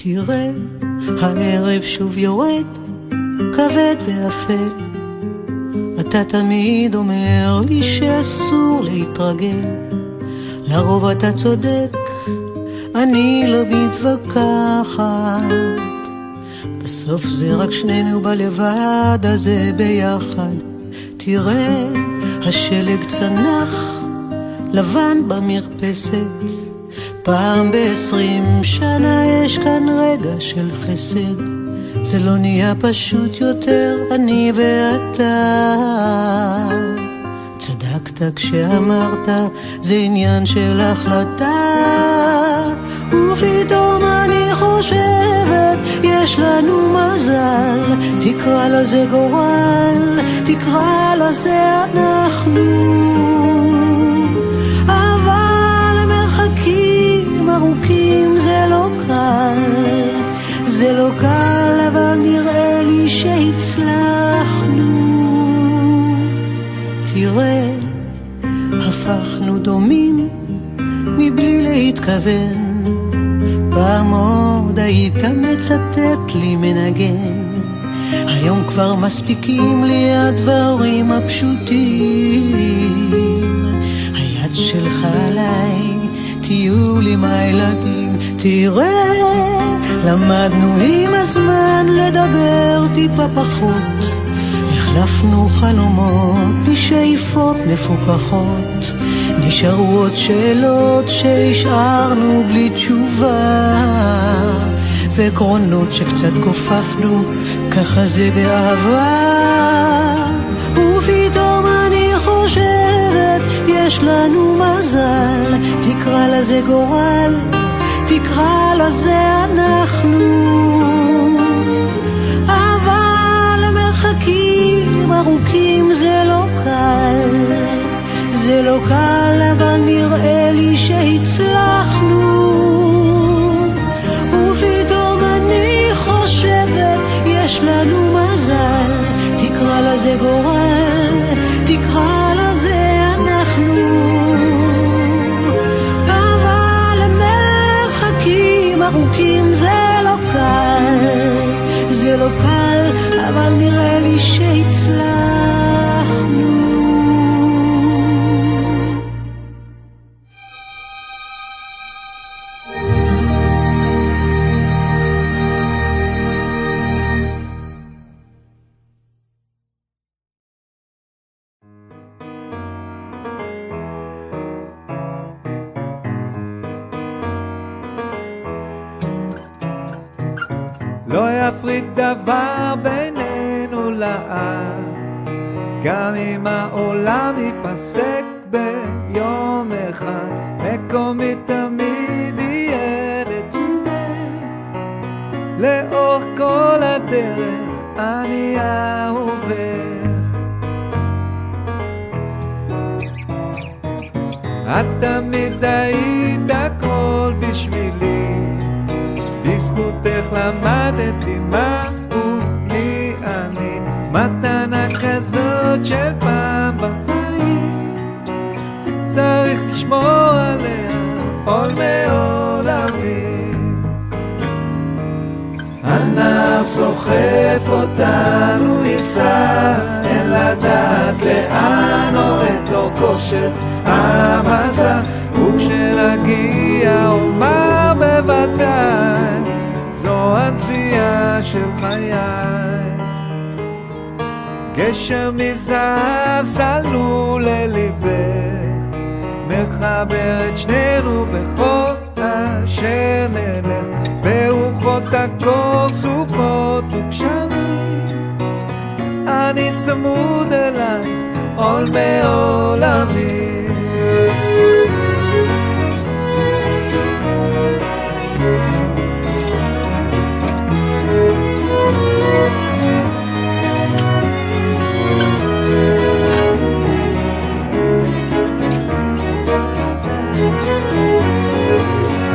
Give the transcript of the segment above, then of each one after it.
תראה, הערב שוב יורד, כבד ואפל. אתה תמיד אומר לי שאסור להתרגל. לרוב אתה צודק, אני לא מתווכחת. בסוף זה רק שנינו בלבד הזה ביחד. תראה, השלג צנח, לבן במרפסת. פעם ב20 שנה יש כאן רגע של חסד. זה לא נהיה פשוט יותר, אני ואתה. צדקת כשאמרת, זה עניין של החלטה. ופתאום אני חושבת, יש לנו מזל. תקרא לזה גורל, תקרא לזה אנחנו. אבל מרחקים ארוכים זה לא קל. זה לא קל, אבל נראה לי שהצלחנו. תראה, הפכנו דומים מבלי להתכוון. פעם עוד היית מצטט לי מנגן. היום כבר מספיקים לי הדברים הפשוטים. היד שלך עליי, טיול עם הילדים. תראה, למדנו עם הזמן לדבר טיפה פחות. החלפנו חלומות בשאיפות מפוקחות. נשארו עוד שאלות שהשארנו בלי תשובה, ועקרונות שקצת כופפנו, ככה זה באהבה. ופתאום אני חושבת, יש לנו מזל. תקרא לזה גורל, תקרא לזה אנחנו. אבל מרחקים ארוכים זה לא קל. זה לא קל, אבל נראה לי שהצלחנו. ופתאום אני חושבת, יש לנו מזל. תקרא לזה גורל, תקרא לזה אנחנו. ארוכים זה לא קל, זה לא קל, אבל נראה לי שהצלחנו. לא יפריד דבר בינינו לעד, גם אם העולם ייפסק ביום אחד. מקומי תמיד יהיה לצידך, לאורך כל הדרך אני אהובך. את תמיד היית הכל בשבילי, בזכותך למדתי מהו לי אני. מתנה כזאת של פעם בחיים, צריך לשמור עליה עול מעולמי. הנער סוחף אותנו ייסע, אין לדעת לאן עורד אורכו של המסע. וכשנגיע אומר בוודאי, זו הנציאה של חיי. גשר מזהב סלול לליבך, מחבר את שנינו בכל אשר נלך. ברוחות הקור סופות וגשמים, אני צמוד אלייך עול מעולמי.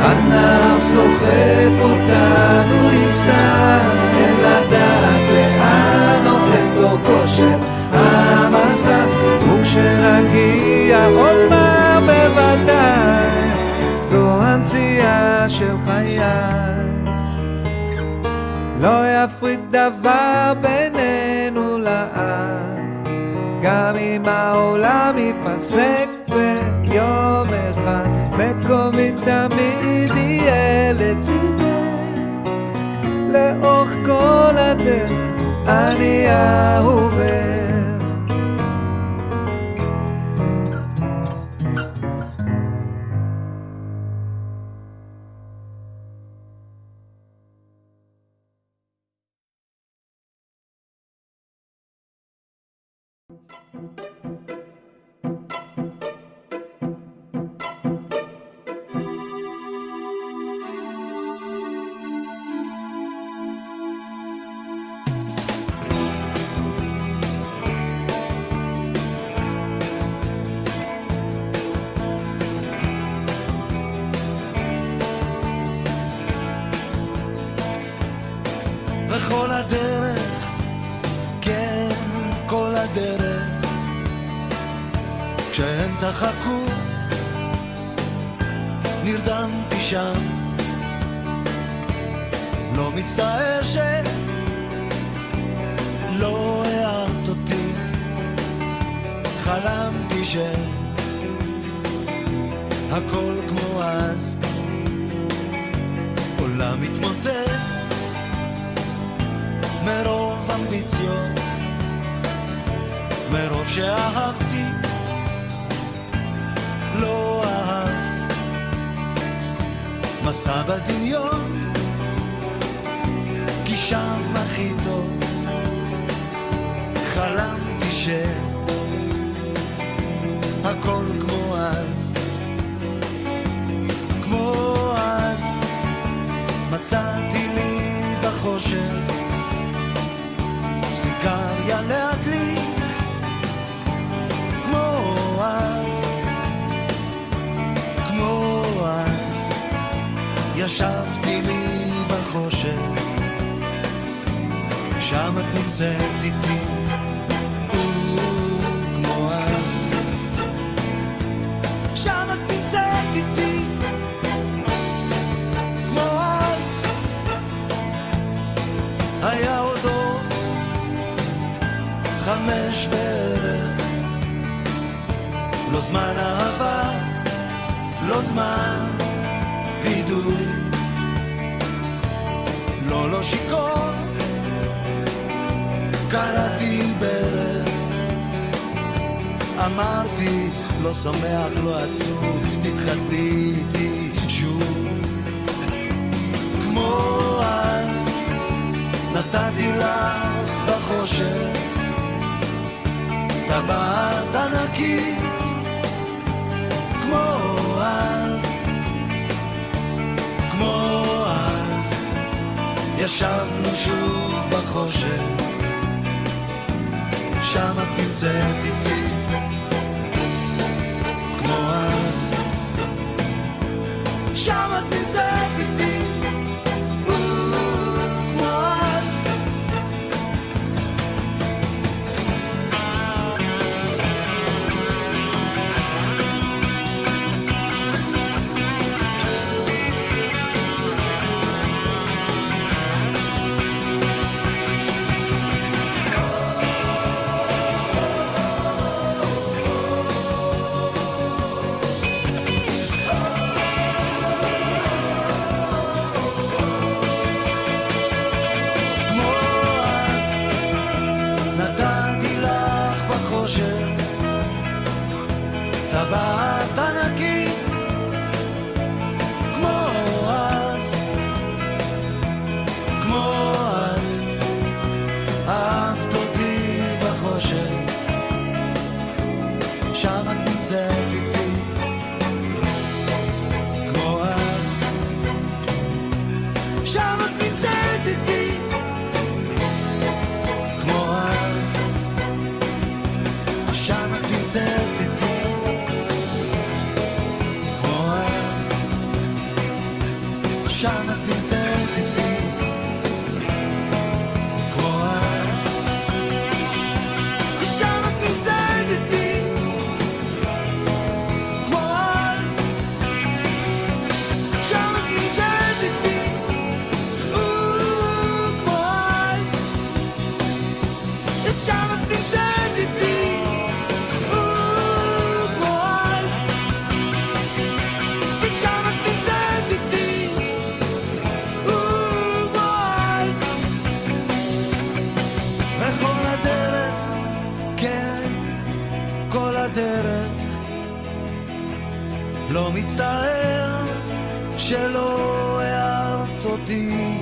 הנער סוחף אותנו ייסע, אין לדעת לאן עומד אורכו של המסע. וכשנגיע נפריד דבר בינינו לעד, גם אם העולם ייפסק ביום אחד, מקומי תמיד יהיה לצידך, לאורך כל הדרך אני אהובך. וכל הדרך, כן, כל הדרך, כשהם צחקו, נרדמתי שם. לא מצטער שלא הערת אותי, חלמתי שהכל כמו אז, עולם מתמוטט מרוב אמביציות, מרוב שאהבתי לא אהבת, מסע בדמיון, כי שם הכי טוב, חלמתי שהכל כמו אז, כמו אז, מצאתי לי בחושך סיגריה להדליק, כמו אז, כמו אז, ישבתי לי בחושך, שם את נמצאת איתי, כמו אז, שם את נמצאת איתי, כמו אז, היה עוד אור 5 בערך, לא זמן אהבה, לא זמן וידוי, לא שיקור, קראתי ברך, אמרתי לא שמח, לא עצוב, תתחתני איתי שוב, כמו אז, נתתי לך בחושך טבעת ענקית, כמו אז, כמו אז, ישבנו שוב בחושך, שם את נמצאת איתי, כמו אז, שם את נמצאת איתי, כמו אז. טבעת ענקית, כמו אז, כמו אז, אהבת אותי בחושך, שם את נמצאת איתי, כמו אז, שם את נמצאת איתי, כמו אז, שם את נמצאת איתי, שם את נמצאת איתי, כמו אז, שם את נמצאת איתי, כמו אז, שם את נמצאת איתי, כמו לא מצטער שלא הערת אותי